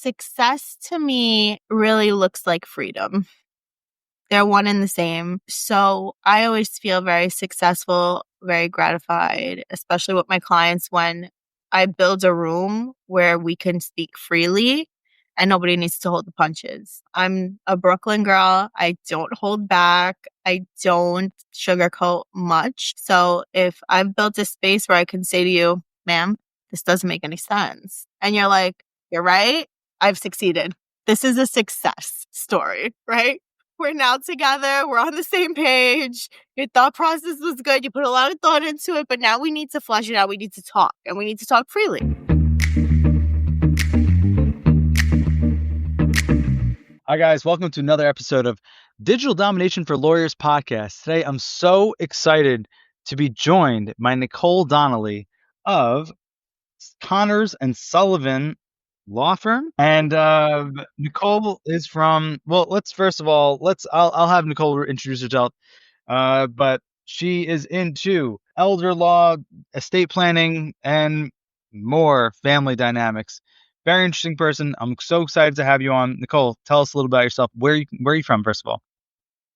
success to me really looks like freedom. They're one and the same. So I always feel very successful, very gratified, especially with my clients when I build a room where we can speak freely and nobody needs to hold the punches. I'm a Brooklyn girl. I don't hold back. I don't sugarcoat much. So if I've built a space where I can say to you, ma'am, this doesn't make any sense. And you're like, you're right. I've succeeded. This is a success story, right? We're now together. We're on the same page. Your thought process was good. You put a lot of thought into it, but now we need to flesh it out. We need to talk, and we need to talk freely. Hi, guys. Welcome to another episode of Digital Domination for Lawyers podcast. Today, I'm so excited to be joined by Nicole Donnelly of Connors and Sullivan law firm. And Nicole is from, well, I'll have Nicole introduce herself. But she is into elder law, estate planning, and more family dynamics. Very interesting person. I'm so excited to have you on. Nicole, tell us a little about yourself. Where are you from, first of all?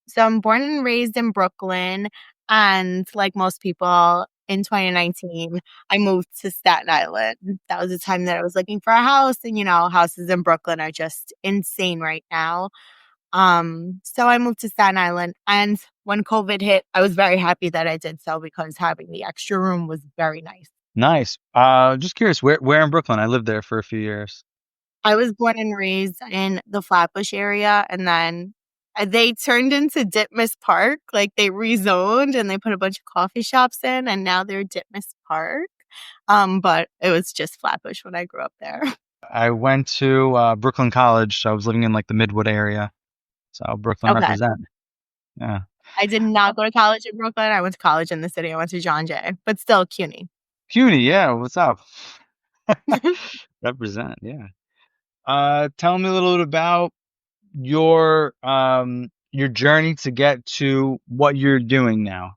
So I'm born and raised in Brooklyn. And like most people, in 2019, I moved to Staten Island. That was the time that I was looking for a house. And, houses in Brooklyn are just insane right now. So I moved to Staten Island. And when COVID hit, I was very happy that I did so because having the extra room was very nice. Nice. Just curious, where in Brooklyn? I lived there for a few years. I was born and raised in the Flatbush area, and then they turned into Ditmas Park. Like, they rezoned and they put a bunch of coffee shops in, and now they're Ditmas Park. But it was just Flatbush when I grew up there. I went to Brooklyn College, so I was living in like the Midwood area. So Brooklyn represent. Yeah. I did not go to college in Brooklyn. I went to college in the city. I went to John Jay, but still CUNY. CUNY, yeah. What's up? Represent, yeah. Tell me a little bit about your journey to get to what you're doing now,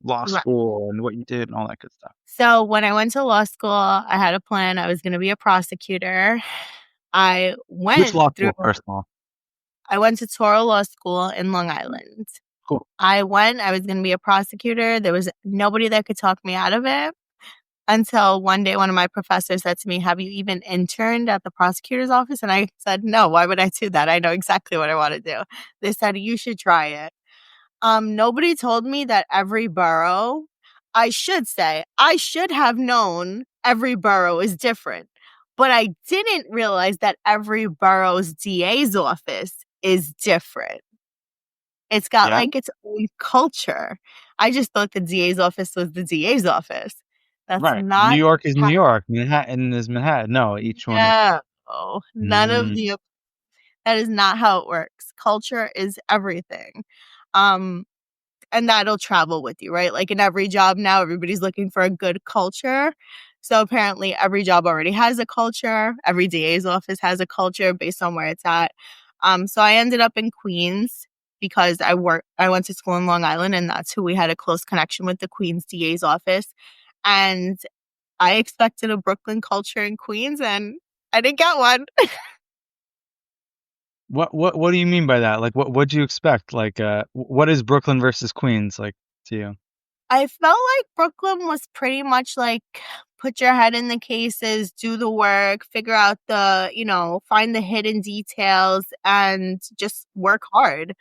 law school, and what you did and all that good stuff. So when I went to law school, I had a plan. I was going to be a prosecutor. Which law school, first of all? I went to Toro Law School in Long Island. Cool. I was going to be a prosecutor. There was nobody that could talk me out of it until one day one of my professors said to me, have you even interned at the prosecutor's office? And I said, no, why would I do that? I know exactly what I want to do. They said, you should try it. Nobody told me that every borough, I should have known every borough is different. But I didn't realize that every borough's DA's office is different. It's got like its own culture. I just thought the DA's office was the DA's office. That's right. not New York is New York. Manhattan is Manhattan. No, each one. No, none of the. That is not how it works. Culture is everything. And that'll travel with you, right? Like in every job now, everybody's looking for a good culture. So apparently every job already has a culture. Every DA's office has a culture based on where it's at. So I ended up in Queens because I went to school in Long Island, and that's who we had a close connection with, the Queens DA's office. And I expected a Brooklyn culture in Queens, and I didn't get one. What do you mean by that? Like, what do you expect? Like, what is Brooklyn versus Queens like to you? I felt like Brooklyn was pretty much like put your head in the cases, do the work, figure out find the hidden details, and just work hard.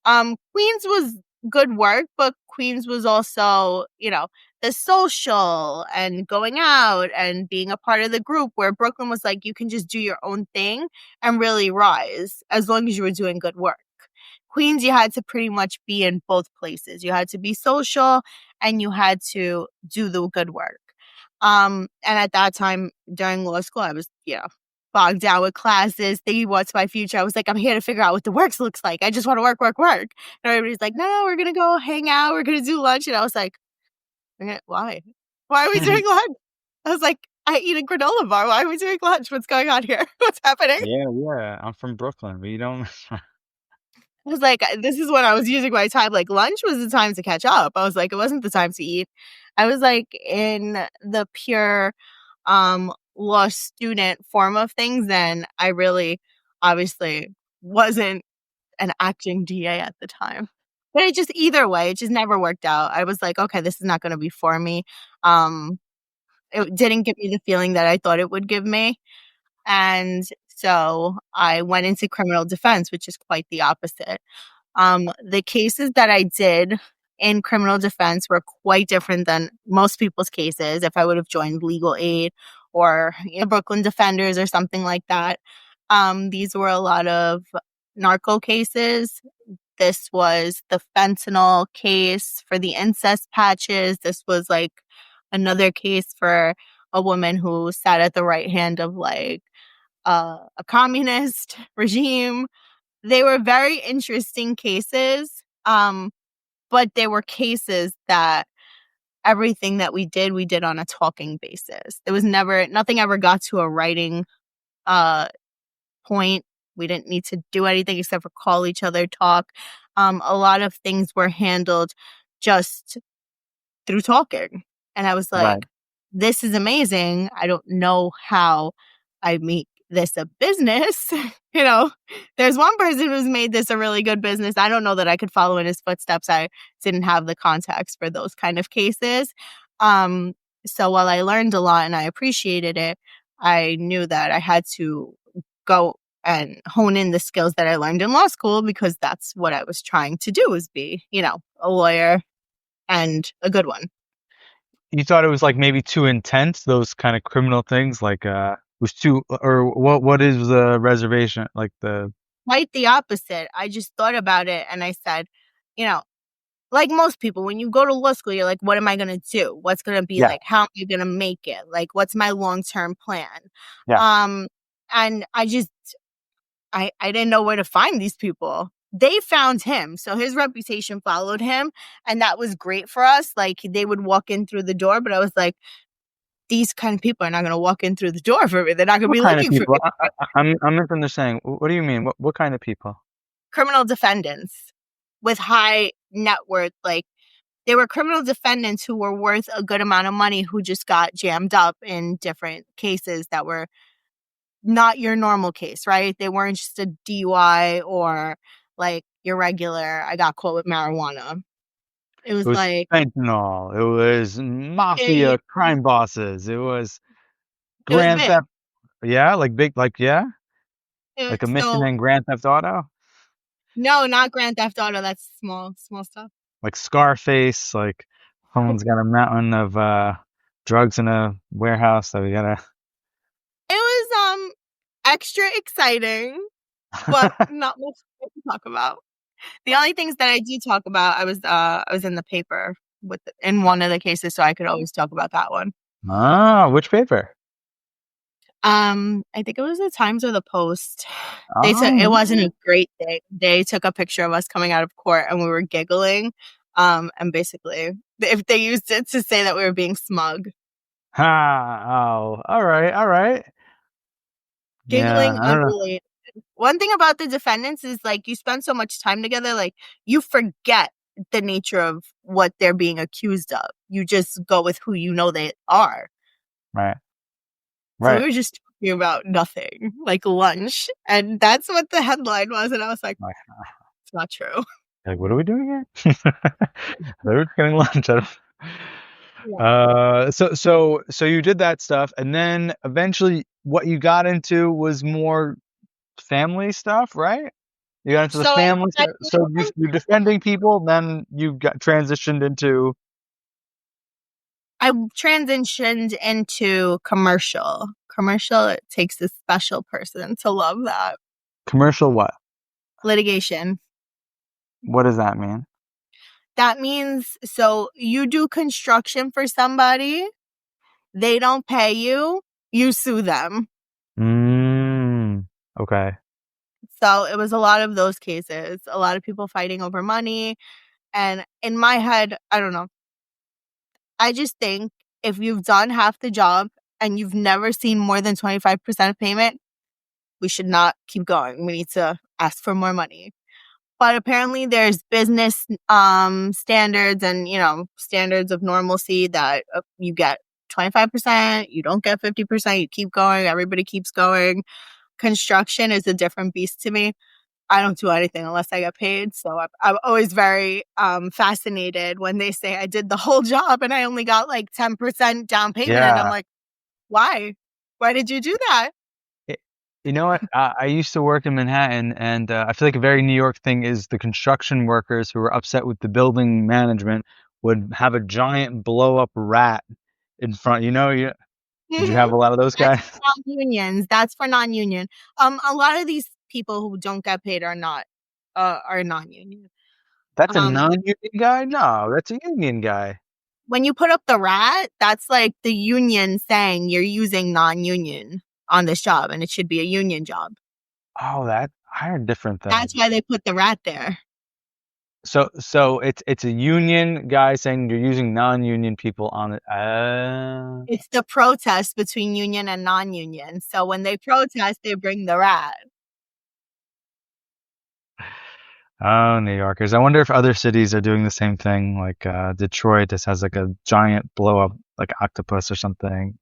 Queens was good work, but Queens was also, the social and going out and being a part of the group, where Brooklyn was like, you can just do your own thing and really rise as long as you were doing good work. Queens, you had to pretty much be in both places. You had to be social and you had to do the good work. And at that time during law school, I was, bogged down with classes, thinking what's my future. I was like, I'm here to figure out what the work looks like. I just want to work. And everybody's like, no, we're going to go hang out. We're going to do lunch. And I was like, why? Why are we doing lunch? I was like, I eat a granola bar. Why are we doing lunch? What's going on here? What's happening? Yeah. I'm from Brooklyn, but you don't. I was like, this is when I was using my time. Like, lunch was the time to catch up. I was like, it wasn't the time to eat. I was like in the pure law student form of things, then I really obviously wasn't an acting DA at the time. But it just either way, it just never worked out. I was like, okay, this is not going to be for me. Um, it didn't give me the feeling that I thought it would give me. And so I went into criminal defense, which is quite the opposite. The cases that I did in criminal defense were quite different than most people's cases if I would have joined legal aid or Brooklyn Defenders or something like that. These were a lot of narco cases. This was the fentanyl case for the incest patches. This was like another case for a woman who sat at the right hand of like a communist regime. They were very interesting cases, but they were cases that everything that we did on a talking basis. There was nothing ever got to a writing uh, point. We didn't need to do anything except for call each other, talk. A lot of things were handled just through talking. And I was Right. like, this is amazing. I don't know how I make this a business. There's one person who's made this a really good business. I don't know that I could follow in his footsteps. I didn't have the context for those kind of cases. So while I learned a lot and I appreciated it, I knew that I had to go and hone in the skills that I learned in law school because that's what I was trying to do, was be, a lawyer and a good one. You thought it was like maybe too intense, those kind of criminal things, like was too, or what is the reservation? Like the Quite the opposite. I just thought about it and I said, you know, like most people, when you go to law school, you're like, what am I going to do? What's going to be Yeah, like? How am I going to make it? Like, what's my long-term plan? yeah. And I didn't know where to find these people. They found him. So his reputation followed him. And that was great for us. Like, they would walk in through the door, but I was like, these kind of people are not going to walk in through the door for me. They're not going to What be kind of looking for people? me. I'm misunderstanding. What do you mean? What kind of people? Criminal defendants with high net worth. Like, they were criminal defendants who were worth a good amount of money who just got jammed up in different cases that were not your normal case, right? They weren't just a DUI or like your regular, I got caught with marijuana. It It was was like, fentanyl. It was mafia it, crime bosses. It was it was Grand big. Theft. Yeah, like big, like yeah, like a mission So, in Grand Theft Auto, no, not Grand Theft Auto. That's small, small stuff. like Scarface. Like someone's got a mountain of drugs in a warehouse, so we gotta. It was extra exciting, but not much to talk about. The only things that I do talk about, I was in the paper in one of the cases, so I could always talk about that one. Ah, which paper? I think it was the Times or the Post. It Oh, wasn't a great thing. They took a picture of us coming out of court and we were giggling. And basically if they used it to say that we were being smug. ha, oh, all right, all right. Yeah, Giggling I don't know. unrelated. One thing about the defendants is like you spend so much time together, like you forget the nature of what they're being accused of. You just go with who you know they are. Right, So we right. were just talking about nothing, like lunch. And that's what the headline was. And I was like, Like, it's not true. what are we doing here? They were getting lunch. I don't. Yeah. So you did that stuff, and then eventually, what you got into was more family stuff, right? You got into the So family stuff. So you're defending people, then you got transitioned into I transitioned into commercial. Commercial, it takes a special person to love that. commercial. What? Litigation. What does that mean? That means, so you do construction for somebody, they don't pay you, you sue them. Mm, okay. So it was a lot of those cases, a lot of people fighting over money. And in my head, I don't know. I just think if you've done half the job and you've never seen more than 25% of payment, we should not keep going. We need to ask for more money. But apparently there's business standards and, standards of normalcy that you get 25%, you don't get 50%, you keep going, everybody keeps going. Construction is a different beast to me. I don't do anything unless I get paid. So I'm always very fascinated when they say I did the whole job and I only got like 10% down payment. And I'm Yeah. like, why? Why did you do that? It- You know what? I used to work in Manhattan, and I feel like a very New York thing is the construction workers who were upset with the building management would have a giant blow up rat in front. Did you have a lot of those That's guys? for non-unions. That's for non-union. A lot of these people who don't get paid are non-union. That's a Um, non-union guy? No, that's a union guy. when you put up the rat, that's like the union saying you're using non-union on this job, and it should be a union job. Oh, that I heard different That's things. why they put the rat there. So it's a union guy saying you're using non-union people on it. It's the protest between union and non-union. So when they protest, they bring the rat. Oh, New Yorkers. I wonder if other cities are doing the same thing. Like Detroit just has like a giant blow up like octopus or something.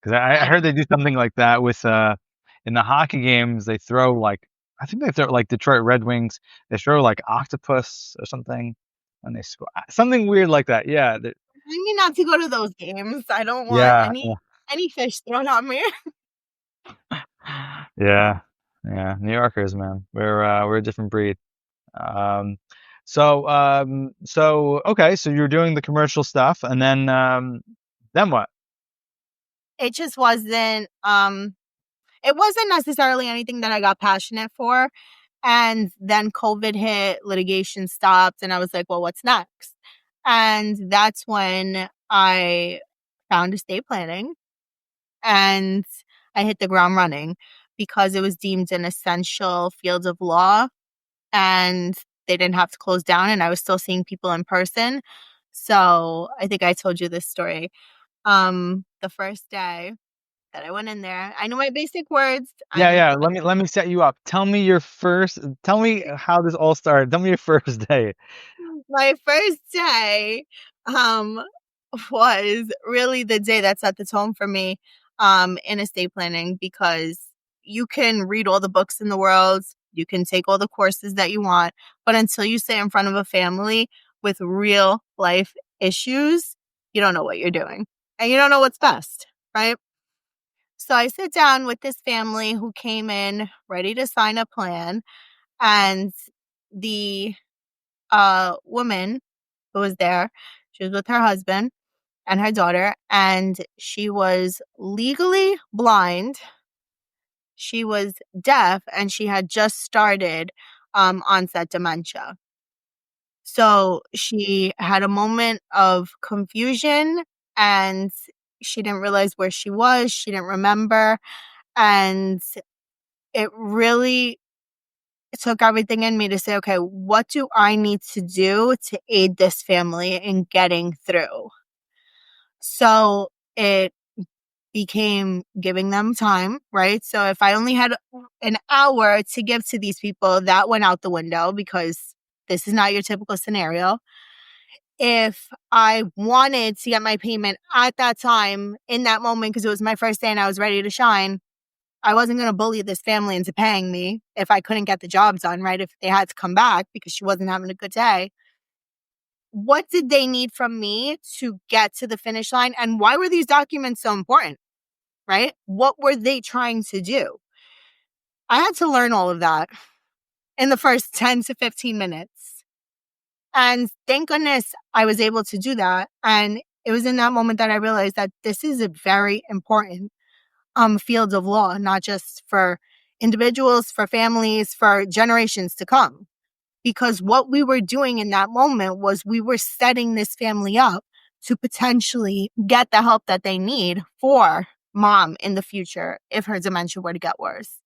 Because I I heard they do something like that with in the hockey games they throw like I think they throw like Detroit Red Wings, they throw like octopus or something when they score. Something weird like that. Yeah. need not to go to those games. I don't want Yeah. any fish thrown on me. Yeah. Yeah. New Yorkers, man. We're a different breed. Um, so okay, so you're doing the commercial stuff, and then what? It just wasn't it wasn't necessarily anything that I got passionate for. And then COVID hit, litigation stopped, and I was like, well, what's next? And that's when I found estate planning and I hit the ground running because it was deemed an essential field of law and they didn't have to close down and I was still seeing people in person. So I think I told you this story. The first day that I went in there, I knew my basic words. I Yeah, knew yeah. Let me set you up. Tell me your first. Tell me how this all started. Tell me your first day. my first day um was really the day that set the tone for me in estate planning because you can read all the books in the world, you can take all the courses that you want, but until you sit in front of a family with real life issues, you don't know what you're doing and you don't know what's best, right? So I sit down with this family who came in ready to sign a plan, and the woman who was there, she was with her husband and her daughter, and she was legally blind. She was deaf, and she had just started onset dementia. So she had a moment of confusion and she didn't realize where she was. She didn't remember. And it really took everything in me to say, okay, what do I need to do to aid this family in getting through? So it became giving them time, right? So if I only had an hour to give to these people, that went out the window because this is not your typical scenario. If I wanted to get my payment at that time, in that moment, because it was my first day and I was ready to shine, I wasn't going to bully this family into paying me if I couldn't get the job done, right? If they had to come back because she wasn't having a good day. What did they need from me to get to the finish line? And why were these documents so important? Right? What were they trying to do? I had to learn all of that in the first 10 to 15 minutes. And thank goodness I was able to do that. And it was in that moment that I realized that this is a very important field of law, not just for individuals, for families, for generations to come. Because what we were doing in that moment was we were setting this family up to potentially get the help that they need for mom in the future if her dementia were to get worse.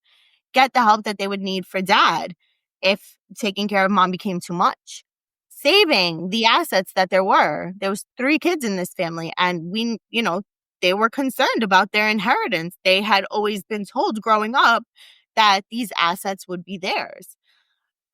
Get the help that they would need for dad if taking care of mom became too much. Saving the assets that there were. There was 3 kids in this family and they were concerned about their inheritance. They had always been told growing up that these assets would be theirs.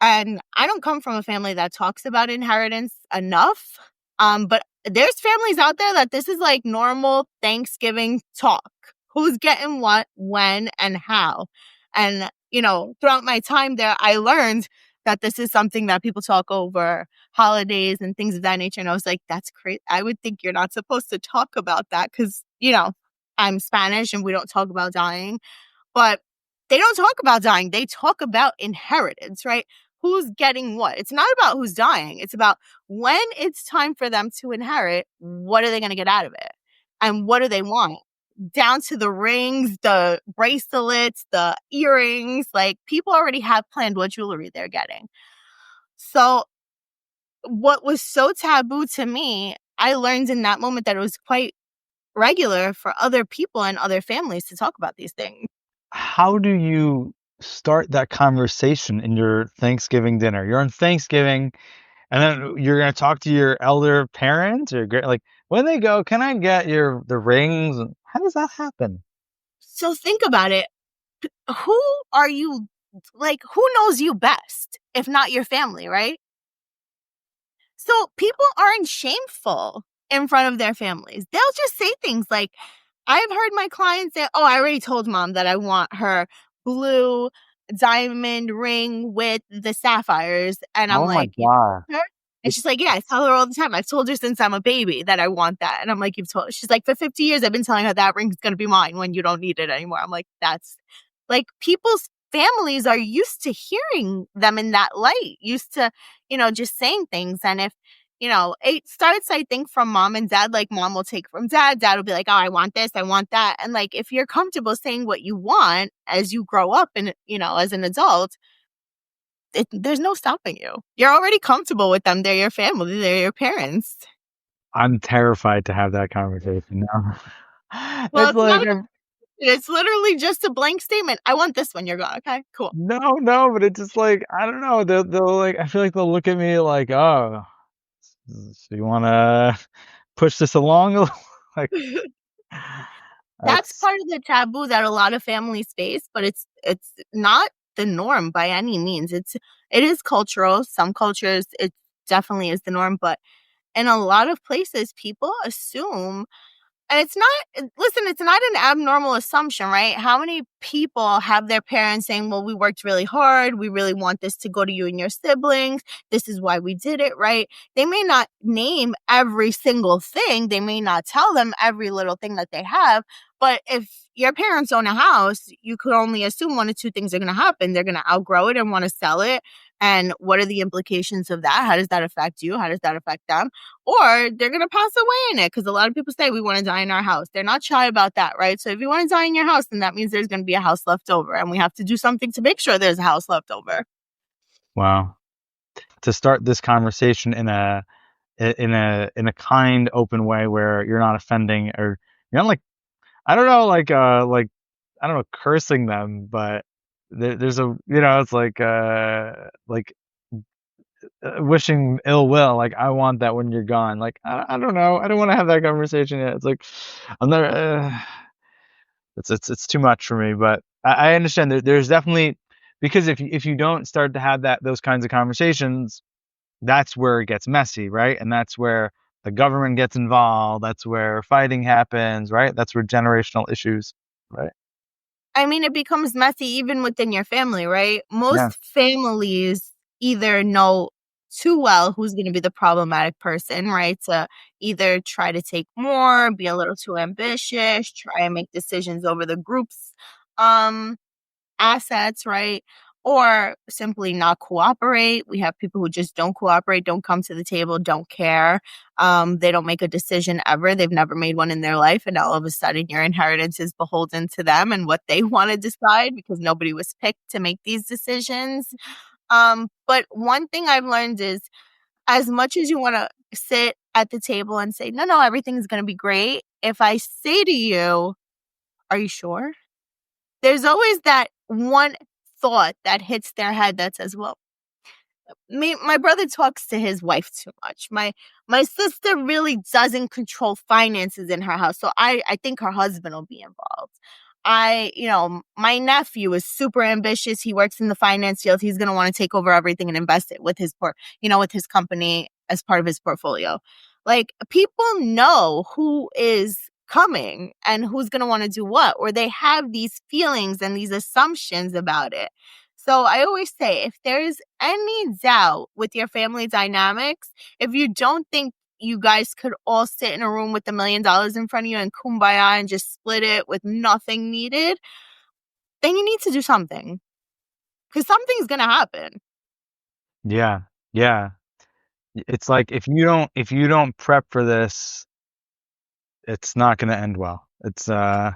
And I don't come from a family that talks about inheritance enough. But there's families out there that this is like normal Thanksgiving talk. Who's getting what, when, and how. And, throughout my time there, I learned that this is something that people talk over holidays and things of that nature. And I was like, that's crazy. I would think you're not supposed to talk about that because, I'm Spanish and we don't talk about dying. But they don't talk about dying. They talk about inheritance, right? Who's getting what? It's not about who's dying. It's about when it's time for them to inherit, what are they going to get out of it? And what do they want? Down to the rings, the bracelets, the earrings. Like, people already have planned what jewelry they're getting. So what was so taboo to me, I learned in that moment that it was quite regular for other people and other families to talk about these things. How do you start that conversation in your Thanksgiving dinner? You're on Thanksgiving, and then you're gonna talk to your elder parents or like when they go, can I get the rings? How does that happen? So think about it. Who are you, like, who knows you best if not your family, right? So people aren't shameful in front of their families. They'll just say things like, I've heard my clients say, oh, I already told mom that I want her blue diamond ring with the sapphires. And I'm Oh my like, you God. told her? And she's like, yeah, I tell her all the time. I've told her since I'm a baby that I want that. And I'm like, you've told her. She's like, for 50 years, I've been telling her that ring's going to be mine when you don't need it anymore. I'm like, that's like, people's families are used to hearing them in that light, used to, just saying things. And if, it starts, I think, from mom and dad. Like, mom will take from dad. Dad will be like, oh, I want this, I want that. And like, if you're comfortable saying what you want as you grow up and, as an adult, there's no stopping you. You're already comfortable with them. They're your family. They're your parents. I'm terrified to have that conversation now. Well, It's it's not like, a, it's literally just a blank statement. I want this one. You're gone. Okay, cool. no, but it's just like, I don't know. They'll like, I feel like they'll look at me like, oh, so you want to push this along a little? Like, That's that's, part of the taboo that a lot of families face, but it's not the norm by any means. It is cultural. Some cultures, it definitely is the norm, but in a lot of places, people assume, and it's not an abnormal assumption, right? How many people have their parents saying, well, we worked really hard. We really want this to go to you and your siblings. This is why we did it, right? They may not name every single thing. They may not tell them every little thing that they have. But if your parents own a house, you could only assume one of two things are going to happen. They're going to outgrow it and want to sell it. And what are the implications of that? How does that affect you? How does that affect them? Or they're going to pass away in it, because a lot of people say we want to die in our house. They're not shy about that, right? So if you want to die in your house, then that means there's going to be a house left over, and we have to do something to make sure there's a house left over. wow. To start this conversation in a kind, open way where you're not offending or you're not like, I don't know, like I don't know, cursing them, but there's it's like wishing ill will. Like, I want that when you're gone. Like, I don't know, I don't want to have that conversation yet. It's like I'm never. It's too much for me, but I understand there's definitely, because if you don't start to have those kinds of conversations, that's where it gets messy, right? And that's where the government gets involved. That's where fighting happens, right? That's where generational issues, right? I mean, it becomes messy even within your family, right? Yeah. Most families either know too well who's going to be the problematic person, right? To either try to take more, be a little too ambitious, try and make decisions over the group's um assets, right? Or simply not cooperate. We have people who just don't cooperate, don't come to the table, don't care. They don't make a decision ever. They've never made one in their life. And all of a sudden, your inheritance is beholden to them and what they want to decide, because nobody was picked to make these decisions. But one thing I've learned is, as much as you want to sit at the table and say, no, everything's going to be great. If I say to you, are you sure? There's always that one thought that hits their head that says, well, my brother talks to his wife too much. My sister really doesn't control finances in her house. So I think her husband will be involved. My nephew is super ambitious. He works in the finance field. He's going to want to take over everything and invest it with his with his company as part of his portfolio. Like, people know who is coming and who's going to want to do what, or they have these feelings and these assumptions about it. So I always say, if there's any doubt with your family dynamics, if you don't think you guys could all sit in a room with $1 million in front of you and kumbaya and just split it with nothing needed, then you need to do something, because something's going to happen. Yeah. Yeah. It's like if you don't prep for this, it's not going to end well. It's To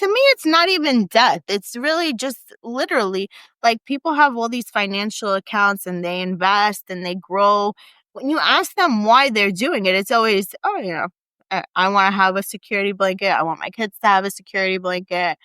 me, it's not even death. It's really just literally like, people have all these financial accounts and they invest and they grow. When you ask them why they're doing it, it's always, oh, I want to have a security blanket. I want my kids to have a security blanket.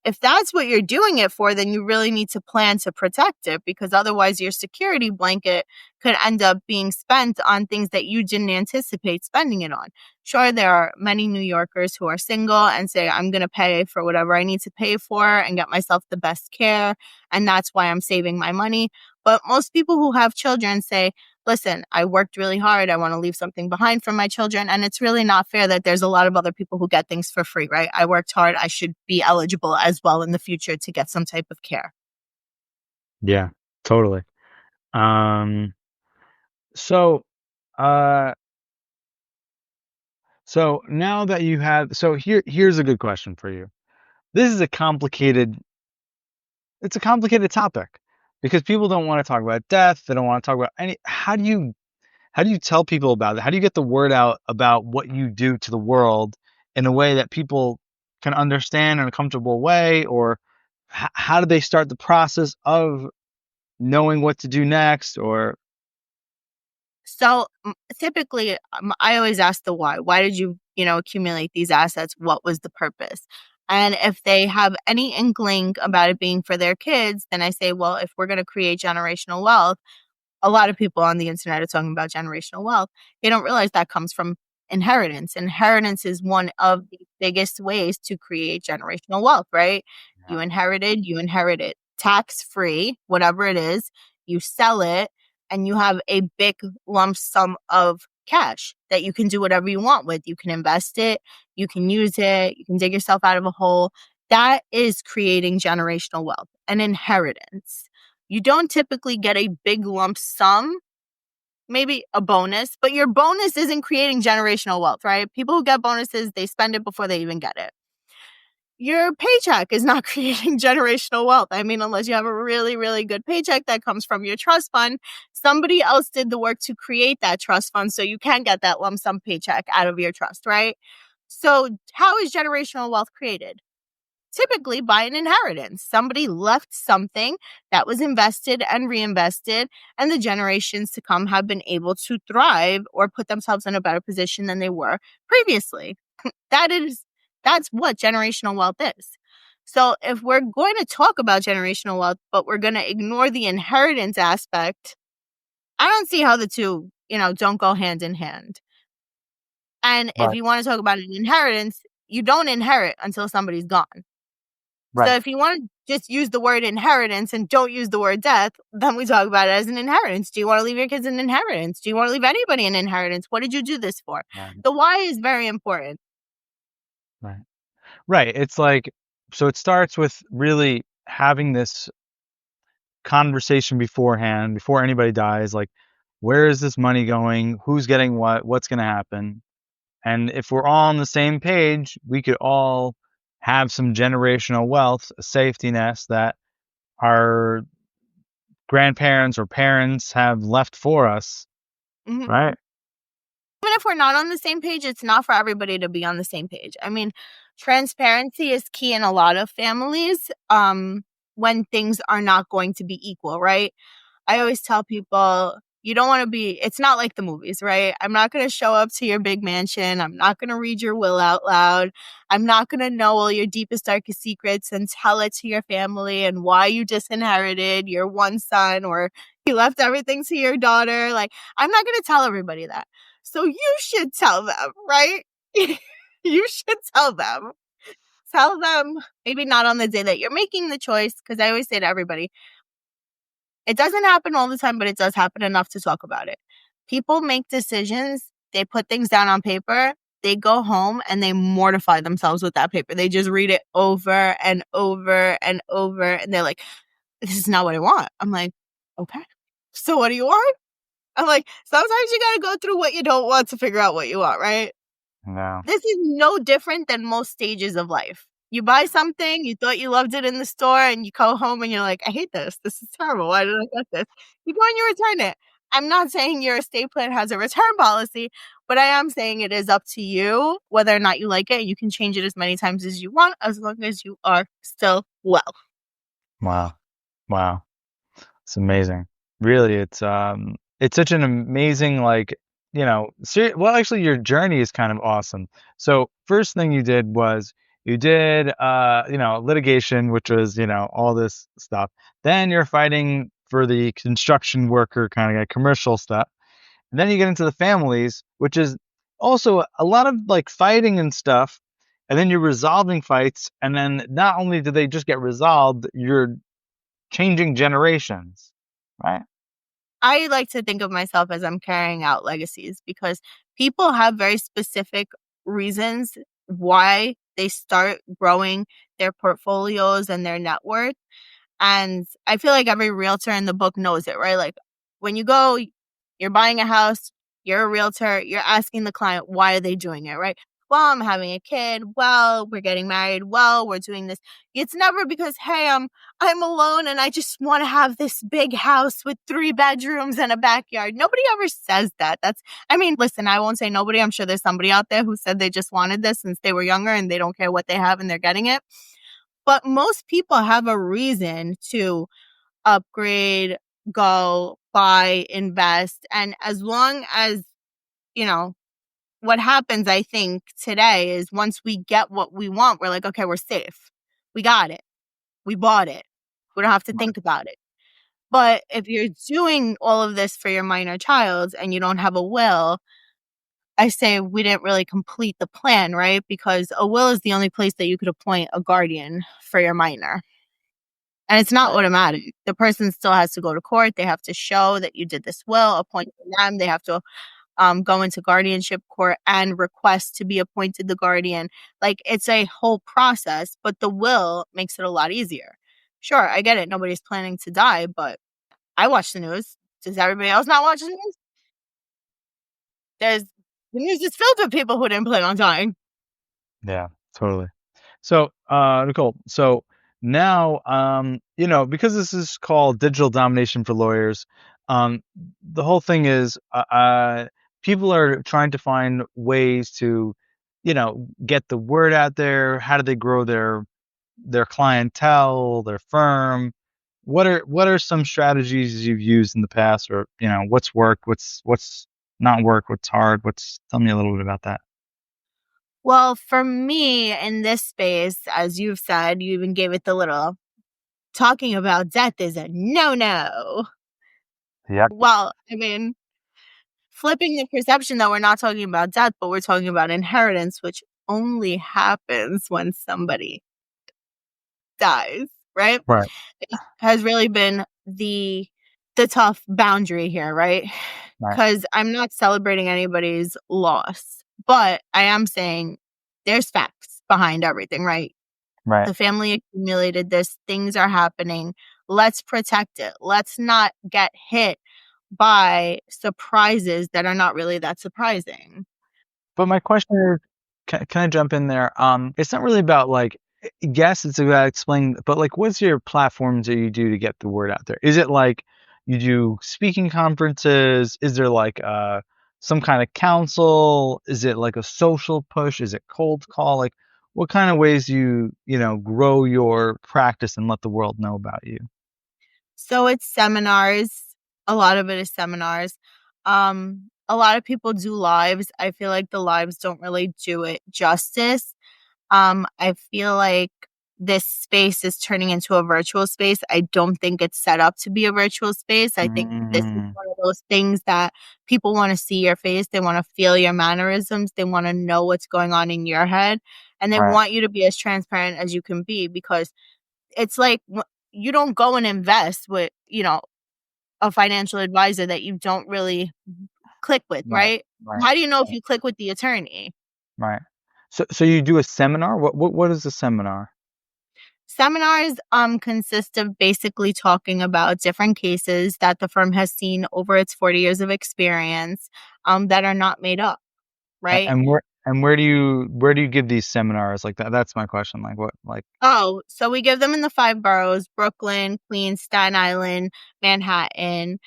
If that's what you're doing it for, then you really need to plan to protect it, because otherwise your security blanket could end up being spent on things that you didn't anticipate spending it on. Sure, there are many New Yorkers who are single and say, I'm going to pay for whatever I need to pay for and get myself the best care, and that's why I'm saving my money. But most people who have children say, listen, I worked really hard. I want to leave something behind for my children. And it's really not fair that there's a lot of other people who get things for free, right? I worked hard. I should be eligible as well in the future to get some type of care. yeah, totally. Um so uh so now that you have so here's a good question for you. This is a complicated topic because people don't want to talk about death, they don't want to talk about any how do you tell people about it? How do you get the word out about what you do to the world in a way that people can understand in a comfortable way? Or how do they start the process of knowing what to do next? Or So typically, I always ask the why. Why did you, accumulate these assets? What was the purpose? And if they have any inkling about it being for their kids, then I say, well, if we're going to create generational wealth, a lot of people on the internet are talking about generational wealth. They don't realize that comes from inheritance. Inheritance is one of the biggest ways to create generational wealth, right? yeah, You inherit it tax free, whatever it is, you sell it, and you have a big lump sum of cash that you can do whatever you want with. You can invest it, you can use it, you can dig yourself out of a hole. That is creating generational wealth, an inheritance. You don't typically get a big lump sum, maybe a bonus, but your bonus isn't creating generational wealth, right? People who get bonuses, they spend it before they even get it. Your paycheck is not creating generational wealth. I mean, unless you have a really, really good paycheck that comes from your trust fund, somebody else did the work to create that trust fund so you can get that lump sum paycheck out of your trust, right? So, how is generational wealth created? Typically by an inheritance. Somebody left something that was invested and reinvested, and the generations to come have been able to thrive or put themselves in a better position than they were previously. That's what generational wealth is. So if we're going to talk about generational wealth, but we're going to ignore the inheritance aspect, I don't see how the two, don't go hand in hand. And if right, you want to talk about an inheritance, you don't inherit until somebody's gone. So right, if you want to just use the word inheritance and don't use the word death, then we talk about it as an inheritance. Do you want to leave your kids an inheritance? Do you want to leave anybody an inheritance? What did you do this for? right, The why is very important. right, right. It's like so it starts with really having this conversation beforehand, before anybody dies, like where is this money going? Who's getting what? What's going to happen? And if we're all on the same page, we could all have some generational wealth, a safety nest that our grandparents or parents have left for us, Mhm. right? Even if we're not on the same page, it's not for everybody to be on the same page. I mean, transparency is key in a lot of families, when things are not going to be equal, right? I always tell people, you don't want to be, it's not like the movies, right? I'm not going to show up to your big mansion. I'm not going to read your will out loud. I'm not going to know all your deepest, darkest secrets and tell it to your family and why you disinherited your one son or you left everything to your daughter. Like, I'm not going to tell everybody that. So you should tell them, right? You should tell them. Tell them, maybe not on the day that you're making the choice, because I always say to everybody, it doesn't happen all the time, but it does happen enough to talk about it. People make decisions they put things down on paper, they go home and they mortify themselves with that paper. They just read it over and over and over. And they're like, this is not what I want. I'm like, okay, so what do you want? I'm like, sometimes you got to go through what you don't want to figure out what you want, right? No. This is no different than most stages of life. You buy something, you thought you loved it in the store, and you go home and you're like, I hate this. This is terrible. Why did I get this? You go and you return it. I'm not saying your estate plan has a return policy, but I am saying it is up to you whether or not you like it. You can change it as many times as you want, as long as you are still well. Wow. Wow. It's amazing. Really, it's such an amazing, like, well, actually your journey is kind of awesome. So first thing you did was you did litigation, which was, all this stuff. Then you're fighting for the construction worker kind of commercial stuff. And then you get into the families, which is also a lot of like fighting and stuff. And then you're resolving fights, and then not only do they just get resolved, you're changing generations, right? I like to think of myself as I'm carrying out legacies because people have very specific reasons why they start growing their portfolios and their net worth. And I feel like every realtor in the book knows it, right? Like when you go, you're buying a house, you're a realtor, you're asking the client, why are they doing it, right? Well, I'm having a kid. Well, we're getting married. Well, we're doing this. It's never because, hey, I'm alone and I just want to have this big house with 3 bedrooms and a backyard. Nobody ever says that. Listen, I won't say nobody. I'm sure there's somebody out there who said they just wanted this since they were younger and they don't care what they have and they're getting it. But most people have a reason to upgrade, go, buy, invest. And as long as, what happens, I think, today is once we get what we want, we're like, okay, we're safe. We got it. We bought it. We don't have to think about it. But if you're doing all of this for your minor child and you don't have a will, I say we didn't really complete the plan, right? Because a will is the only place that you could appoint a guardian for your minor. And it's not automatic. The person still has to go to court. They have to show that you did this will, appoint them. They have to go into guardianship court and request to be appointed the guardian. Like, it's a whole process, but the will makes it a lot easier. Sure, I get it. Nobody's planning to die, but I watch the news. Does everybody else not watch the news? The news is filled with people who didn't plan on dying. Yeah, totally. So, Nicole, so now, because this is called Digital Domination for Lawyers, the whole thing is, people are trying to find ways to, get the word out there. How do they grow their clientele, their firm? What are some strategies you've used in the past, or what's worked, what's not worked, what's hard? Tell me a little bit about that. Well, for me in this space, as you've said, you even gave it the little talking about death is a no-no. Yeah. Well, flipping the perception that we're not talking about death, but we're talking about inheritance, which only happens when somebody dies, right? Right. It has really been the tough boundary here, right? Right. Because I'm not celebrating anybody's loss, but I am saying there's facts behind everything, right? Right. The family accumulated this, things are happening. Let's protect it. Let's not get hit by surprises that are not really that surprising. But my question is, can I jump in there? It's not really about like, yes, it's about explaining, but like, what's your platforms that you do to get the word out there? Is it like you do speaking conferences? Is there like some kind of council? Is it like a social push? Is it cold call? Like, what kind of ways grow your practice and let the world know about you? So it's seminars. A lot of it is seminars. A lot of people do lives. I feel like the lives don't really do it justice. I feel like this space is turning into a virtual space. I don't think it's set up to be a virtual space. I think this is Mm, one of those things that people want to see your face. They want to feel your mannerisms. They want to know what's going on in your head. And they right. want you to be as transparent as you can be because it's like you don't go and invest with, a financial advisor that you don't really click with, Right. right? Right. How do you know if you click with the attorney? Right. So you do a seminar? What is a seminar? Seminars consist of basically talking about different cases that the firm has seen over its 40 years of experience that are not made up, right? And where do you give these seminars? Like that's my question. Like what like Oh, so we give them in the 5 boroughs: Brooklyn, Queens, Staten Island, Manhattan,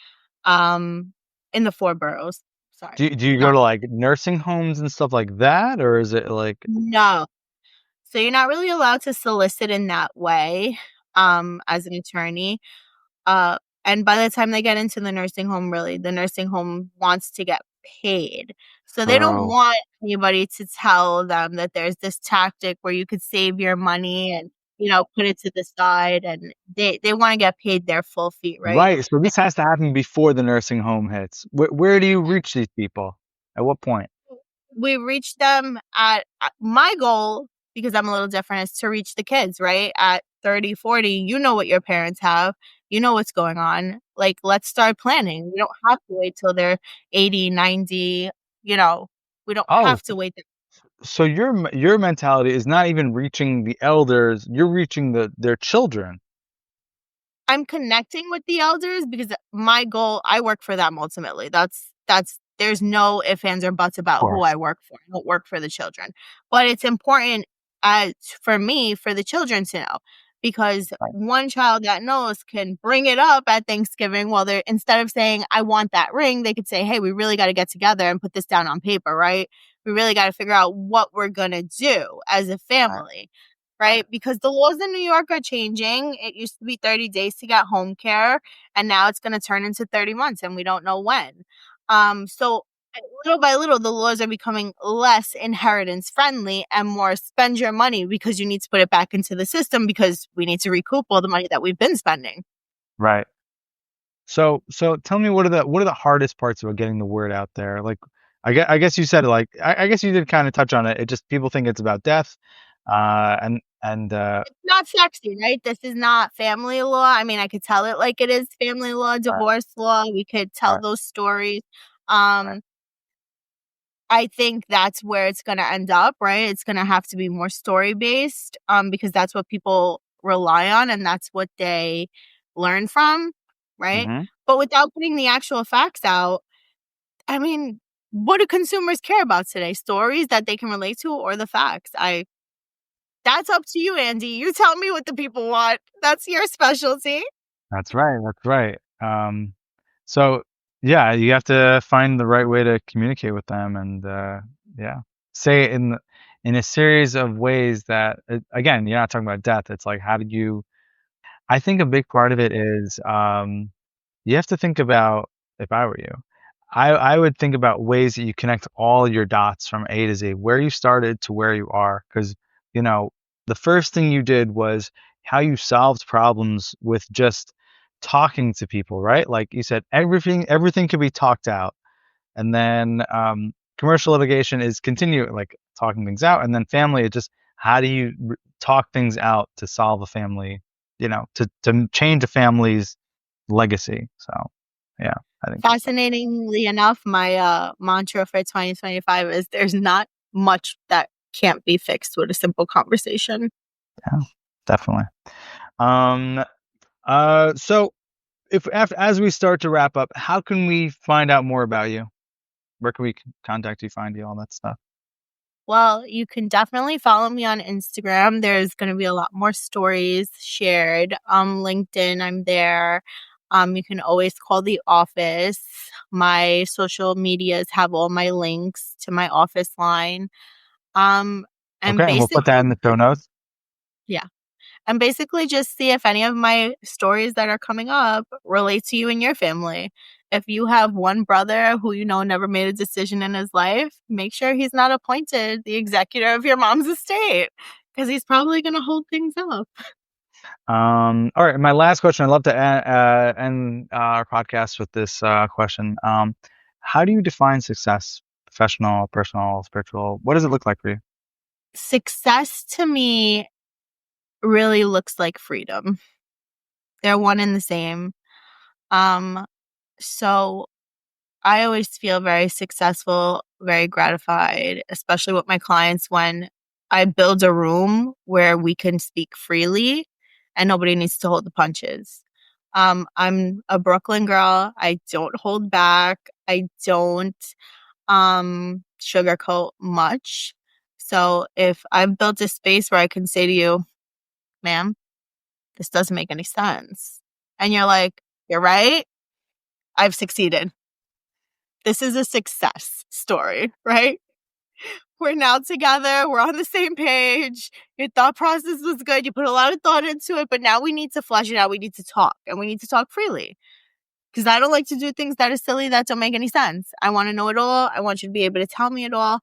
um, in the 4 boroughs. Sorry, do you go not to like nursing homes and stuff like that, or is it like no. So you're not really allowed to solicit in that way, as an attorney. Uh, and by the time they get into the nursing home, really, the nursing home wants to get paid. So they don't true? want anybody to tell them that there's this tactic where you could save your money and, put it to the side, and they wanna get paid their full fee, right? Right. So this has to happen before the nursing home hits. Where do you reach these people? At what point? We reach them at my goal, because I'm a little different, is to reach the kids, right? At 30, 40, you know what your parents have. You know what's going on. Like, let's start planning. We don't have to wait till they're 80, 90, you know, we don't Oh, have to wait. so your mentality is not even reaching the elders, you're reaching their children. I'm connecting with the elders because my goal, I work for them ultimately. That's there's no ifs, ands, or buts Of about who course. I work for. I don't work for the children. But it's important, uh, for me, for the children to know, because Right. one child that knows can bring it up at Thanksgiving, while they're, instead of saying, I want that ring, they could say, hey, we really got to get together and put this down on paper, right? We really got to figure out what we're going to do as a Right. family. Right? Because the laws in New York are changing. It used to be 30 days to get home care, and now it's going to turn into 30 months, and we don't know when. So little by little, the laws are becoming less inheritance friendly and more spend your money because you need to put it back into the system because we need to recoup all the money that we've been spending. Right. So tell me what are the hardest parts about getting the word out there? Like I guess you said it, like I guess you did kind of touch on it. It just people think it's about death. And It's not sexy, right? This is not family law. I mean, I could tell it like it is family law, right, divorce law. We could tell right, those stories. right. Um, I think that's where it's gonna end up, right? It's gonna have to be more story based, because that's what people rely on and that's what they learn from, right? Mhm. But without putting the actual facts out, I mean, what do consumers care about today? Stories that they can relate to or the facts? I That's up to you, Andy. You tell me what the people want. That's your specialty. That's right. That's right. So yeah, you have to find the right way to communicate with them, and yeah, say it in a series of ways that again, you're not talking about death. It's like how do you? I think a big part of it is you have to think about if I were you, I would think about ways that you connect all your dots from A to Z, where you started to where you are, because you know the first thing you did was how you solved problems with just talking to people, right? Like you said, everything could be talked out, and then commercial litigation is continue like talking things out, and then family is just how do you talk things out to solve a family, to change a family's legacy. So yeah, I think that's Fascinatingly enough, my mantra for 2025 is there's not much that can't be fixed with a simple conversation. yeah, definitely. Um, so if as we start to wrap up, how can we find out more about you? Where can we contact you, find you, all that stuff? Well, you can definitely follow me on Instagram. There's going to be a lot more stories shared. LinkedIn, I'm there. You can always call the office. My social medias have all my links to my office line. Um, and Okay, and we'll put that basically, in the show notes. yeah. And basically just see if any of my stories that are coming up relate to you and your family. If you have one brother who you know never made a decision in his life, make sure he's not appointed the executor of your mom's estate because he's probably going to hold things up. All right, my last question. I'd love to end our podcast with this question. How do you define success? Professional, personal, spiritual? What does it look like for you? Success to me really looks like freedom. They're one and the same. Um, so I always feel very successful very gratified, especially with my clients when I build a room where we can speak freely and nobody needs to hold the punches. I'm a Brooklyn girl. I don't hold back. I don't sugarcoat much. So if I've built a space where I can say to you, ma'am, this doesn't make any sense. And you're like, you're right. I've succeeded. This is a success story, right? We're now together. We're on the same page. Your thought process was good. You put a lot of thought into it, but now we need to flesh it out. We need to talk, and we need to talk freely. Because I don't like to do things that are silly, that don't make any sense. I want to know it all. I want you to be able to tell me it all.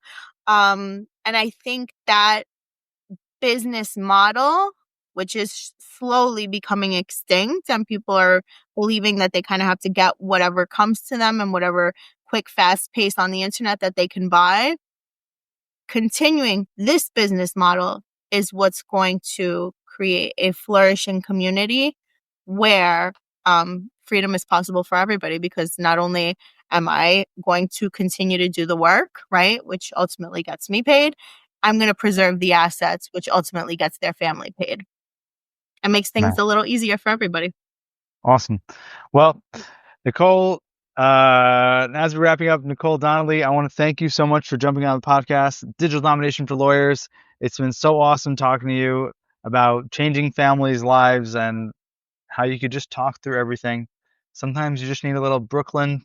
And I think that business model, which is slowly becoming extinct, and people are believing that they kind of have to get whatever comes to them and whatever quick, fast pace on the internet that they can buy. Continuing this business model is what's going to create a flourishing community where freedom is possible for everybody, because not only am I going to continue to do the work, right, which ultimately gets me paid, I'm going to preserve the assets, which ultimately gets their family paid. It makes things Nice. a little easier for everybody. Awesome. Well, Nicole, as we're wrapping up, Nicole Donnelly, I want to thank you so much for jumping on the podcast, Digital Domination for Lawyers. It's been so awesome talking to you about changing families' lives and how you could just talk through everything. Sometimes you just need a little Brooklyn,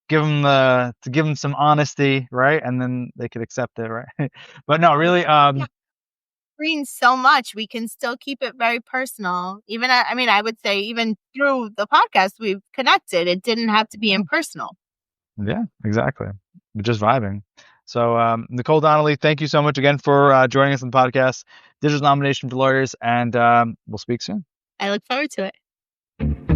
give them some honesty, right? And then they could accept it, right? But no, really, Yeah. Screen so much, we can still keep it very personal. Even, I mean, I would say even through the podcast we've connected, it didn't have to be impersonal. yeah, exactly. We're just vibing. So, Nicole Donnelly, thank you so much again for joining us on the podcast, Digital Domination for Lawyers, and we'll speak soon. I look forward to it.